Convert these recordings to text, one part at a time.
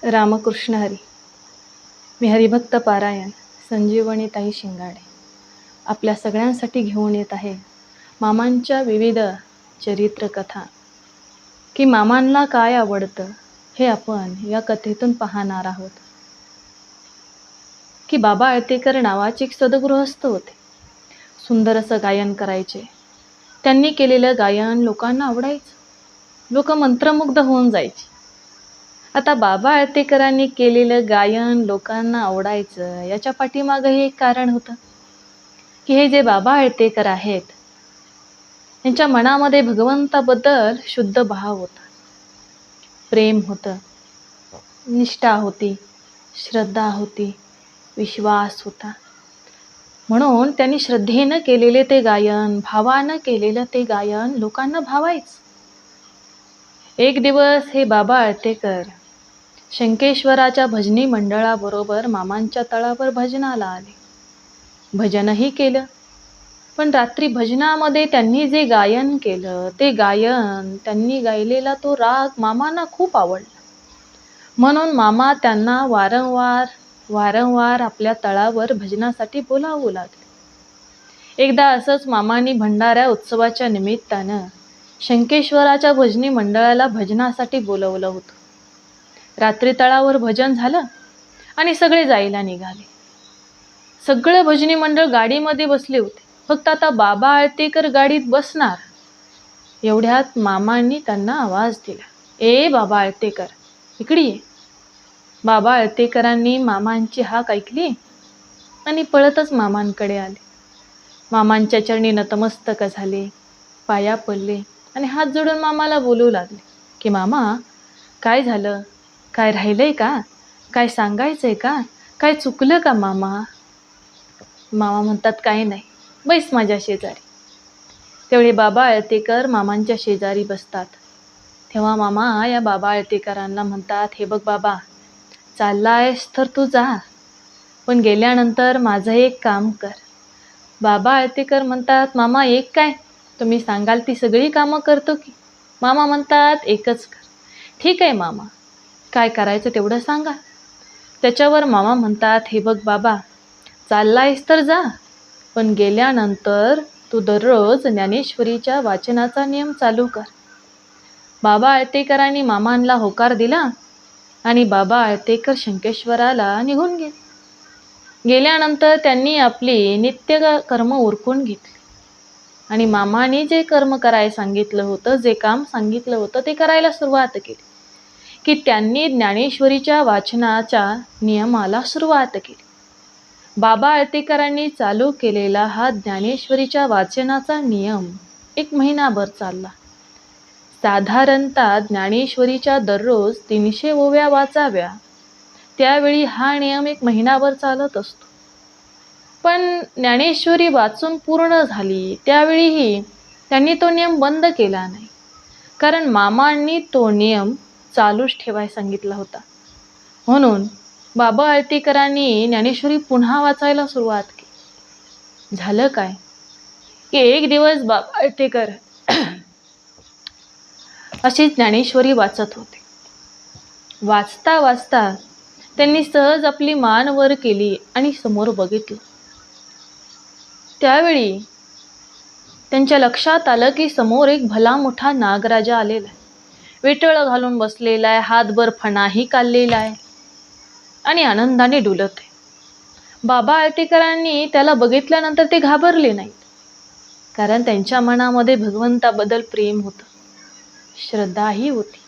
रामकृष्ण हरी. मी हरिभक्त पारायण संजीवनी ताई शिंगाडे आपल्या सगळ्यांसाठी घेऊन येत आहे मामांच्या विविध चरित्र कथा. की मामांना काय आवडतं हे आपण या कथेतून पाहणार आहोत. की बाबा आळतेकर नावाचे एक सद्गृहस्थ होते. सुंदर असं गायन करायचे. त्यांनी केलेलं गायन लोकांना आवडायचं. लोक मंत्रमुग्ध होऊन जायचे. आता बाबा आळतेकरांनी केलेलं गायन लोकांना आवडायचं याच्या पाठीमागं एक कारण होतं. की हे जे बाबा आळतेकर आहेत त्यांच्या मनामध्ये भगवंताबद्दल शुद्ध भाव होता, प्रेम होतं, निष्ठा होती, श्रद्धा होती, विश्वास होता. म्हणून त्यांनी श्रद्धेनं केलेले ते गायन, भावानं केलेलं ते गायन लोकांना भावायचं. एक दिवस हे बाबा आळतेकर शंकेश्वराच्या भजनी मंडळाबरोबर मामांच्या तळावर भजनाला आले. भजनही केलं, पण रात्री भजनामध्ये त्यांनी जे गायन केलं ते गायन त्यांनी गायलेला तो राग मामांना खूप आवडला. म्हणून मामा त्यांना वारंवार आपल्या तळावर भजनासाठी बोलावू लागले. एकदा असंच मामांनी भंडाऱ्या उत्सवाच्या निमित्तानं शंकेश्वराच्या भजनी मंडळाला भजनासाठी बोलवलं होतं. रात्री तळावर भजन झालं आणि सगळे जायला निघाले. सगळं भजनी मंडळ गाडीमध्ये बसले होते. फक्त आता बाबा आळतेकर गाडीत बसणार. एवढ्यात मामांनी त्यांना आवाज दिला, ए बाबा आळतेकर, इकडे ये. बाबा आळतेकरांनी मामांची हाक ऐकली आणि पळतच मामांकडे आले. मामांच्या चरणी नतमस्तक झाले, पाया पडले आणि हात जोडून मामाला बोलू लागले की मामा, काय झालं? काय राहिलंय का? काय सांगायचंय का? काय चुकलं का मामा? मामा म्हणतात, काही नाही, बैस माझ्या शेजारी. तेवढे बाबा आळतेकर मामांच्या शेजारी बसतात. तेव्हा मामा या बाबा आळतेकरांना म्हणतात, हे बघ बाबा, चाललायस तर तू जा, पण गेल्यानंतर माझं एक काम कर. बाबा आळतेकर म्हणतात, मामा एक काय? तुम्ही सांगाल ती सगळी कामं करतो की. मामा म्हणतात, एकच कर. ठीक आहे मामा, काय करायचं तेवढं सांगा. त्याच्यावर मामा म्हणतात, हे बघ बाबा, चाललायस तर जा, पण गेल्यानंतर तू दररोज ज्ञानेश्वरीच्या वाचनाचा नियम चालू कर. बाबा आळतेकरांनी मामांना होकार दिला आणि बाबा आळतेकर शंकेश्वराला निघून गेले. गेल्यानंतर त्यांनी आपली नित्य कर्म उरकून घेतली आणि मामाने जे कर्म करायला सांगितलं होतं, जे काम सांगितलं होतं ते करायला सुरुवात केली. की त्यांनी ज्ञानेश्वरीच्या वाचनाच्या नियमाला सुरुवात केली. बाबा आळतेकरांनी चालू केलेला हा ज्ञानेश्वरीच्या वाचनाचा नियम 1 महिनाभर चालला. साधारणतः ज्ञानेश्वरीच्या दररोज 300 ओव्या वाचाव्या. त्यावेळी हा नियम 1 महिनाभर चालत असतो. पण ज्ञानेश्वरी वाचून पूर्ण झाली त्यावेळीही त्यांनी तो नियम बंद केला नाही, कारण मामांनी तो नियम चालूच ठेवायला सांगितला होता. म्हणून बाबा आळतेकरांनी ज्ञानेश्वरी पुन्हा वाचायला सुरुवात केली. झालं काय की एक दिवस बाबा आळतेकर अशी ज्ञानेश्वरी वाचत होते. वाचता वाचता त्यांनी सहज आपली मान वर केली आणि समोर बघितलं. त्यावेळी त्यांच्या लक्षात आलं की समोर एक भला मोठा नागराजा आलेला आहे. वेटळ घालून बसलेला आहे, हातभर फणाही काढलेला आहे आणि आनंदाने डुलत आहे. बाबा आळतेकरांनी त्याला बघितल्यानंतर ते घाबरले नाहीत, कारण त्यांच्या मनामध्ये भगवंताबद्दल प्रेम होतं, श्रद्धाही होती.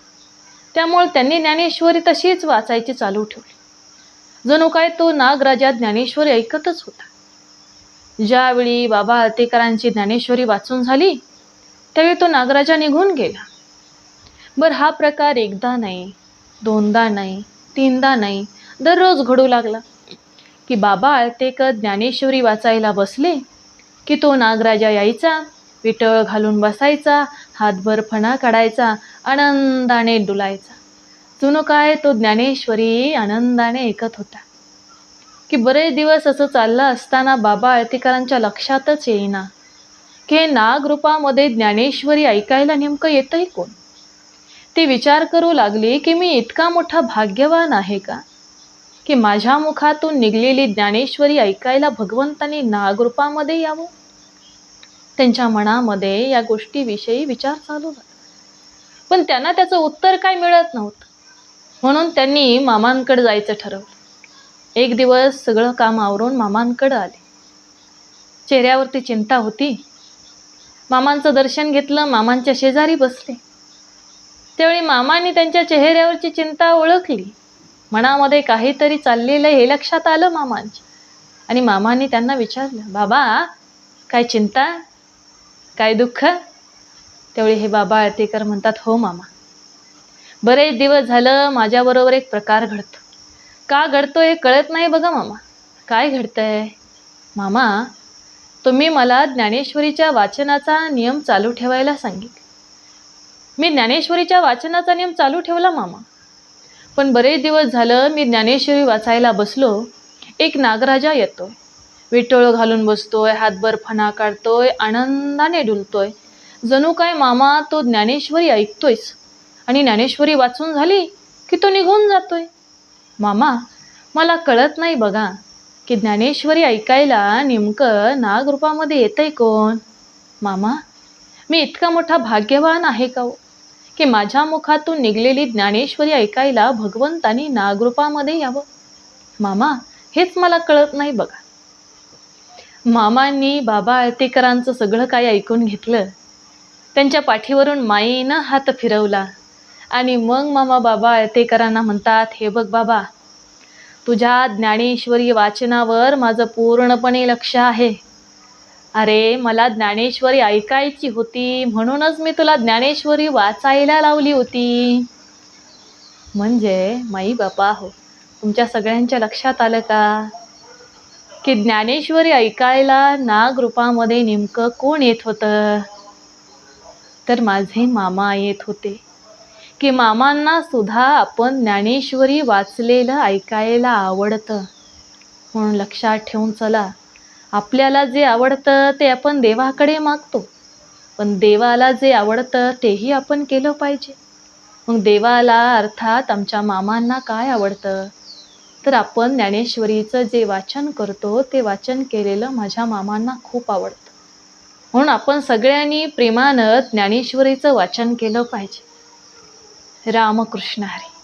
त्यामुळे त्यांनी ज्ञानेश्वरी तशीच वाचायची चालू ठेवली. जणू काय तो नागराजा ज्ञानेश्वरी ऐकतच होता. ज्यावेळी बाबा आळतेकरांची ज्ञानेश्वरी वाचून झाली त्यावेळी तो नागराजा निघून गेला. बरं, हा प्रकार एकदा नाही, दोनदा नाही, तीनदा नाही, दररोज घडू लागला. की बाबा आळतेकर ज्ञानेश्वरी वाचायला बसले की तो नागराजा यायचा, विटळ घालून बसायचा, हातभर फणा काढायचा, आनंदाने डुलायचा. जणू काय तो ज्ञानेश्वरी आनंदाने ऐकत होता. की बरेच दिवस असं चाललं असताना बाबा आळतेकरांच्या लक्षातच येईना की नागरूपामध्ये ज्ञानेश्वरी ऐकायला नेमकं येतंय कोण. ती विचार करू लागली की मी इतका मोठा भाग्यवान आहे का, की माझ्या मुखातून निघलेली ज्ञानेश्वरी ऐकायला भगवंतांनी नागरूपामध्ये यावं. त्यांच्या मनामध्ये या गोष्टीविषयी विचार चालू झाला, पण त्यांना त्याचं उत्तर काय मिळत नव्हतं. म्हणून त्यांनी मामांकडे जायचं ठरवलं. एक दिवस सगळं काम आवरून मामांकडे आले. चेहऱ्यावरती चिंता होती. मामांचं दर्शन घेतलं, मामांच्या शेजारी बसले. त्यावेळी मामांनी त्यांच्या चेहऱ्यावरची चिंता ओळखली. मनामध्ये काहीतरी चाललेलं हे लक्षात आलं मामांच्या. आणि मामांनी त्यांना विचारलं, बाबा काय चिंता, काय दुःख? त्यावेळी हे बाबा आळतेकर म्हणतात, हो मामा, बरेच दिवस झालं माझ्याबरोबर एक प्रकार घडतो. का घडतो हे कळत नाही बघा मामा. काय घडतंय? मामा, तुम्ही मला ज्ञानेश्वरीच्या वाचनाचा नियम चालू ठेवायला सांगितले. मी ज्ञानेश्वरीच्या वाचनाचा नियम चालू ठेवला मामा, पण बरेच दिवस झालं मी ज्ञानेश्वरी वाचायला बसलो, एक नागराजा येतोय, विटोळ घालून बसतोय, हातभर फणा काढतोय, आनंदाने डुलतोय. जणू काय मामा तो ज्ञानेश्वरी ऐकतोयच, आणि ज्ञानेश्वरी वाचून झाली की तो निघून जातोय. मामा, मला कळत नाही बघा की ज्ञानेश्वरी ऐकायला नेमकं नागरूपामध्ये येतंय कोण? मामा, मी इतका मोठा भाग्यवान आहे का हो, की माझ्या मुखातून निघलेली ज्ञानेश्वरी ऐकायला भगवंतानी नागरूपामध्ये यावं? मामा, हेच मला कळत नाही बघा. मामांनी बाबा आळतेकरांचं सगळं काही ऐकून घेतलं. त्यांच्या पाठीवरून माईनं हात फिरवला आणि मग मामा बाबा आळतेकरांना म्हणतात, हे बघ बाबा, तुझ्या ज्ञानेश्वरी वाचनावर माझं पूर्णपणे लक्ष आहे. अरे, मला ज्ञानेश्वरी ऐकायची होती, म्हणूनच मी तुला ज्ञानेश्वरी वाचायला लावली होती. म्हणजे माई बापा हो, तुमच्या सगळ्यांच्या लक्षात आलं का की ज्ञानेश्वरी ऐकायला नागरूपामध्ये नेमकं कोण येत होतं? तर माझे मामा येत होते. की मामांना सुद्धा आपण ज्ञानेश्वरी वाचलेलं ऐकायला आवडतं. म्हणून लक्षात ठेवून चला, आपल्याला जे आवडतं ते आपण देवाकडे मागतो, पण देवाला जे आवडतं तेही आपण केलं पाहिजे. मग देवाला अर्थात आमच्या मामांना काय आवडतं? तर आपण ज्ञानेश्वरीचं जे वाचन करतो ते वाचन केलेलं माझ्या मामांना खूप आवडतं. म्हणून आपण सगळ्यांनी प्रेमानं ज्ञानेश्वरीचं वाचन केलं पाहिजे. रामकृष्ण हरी.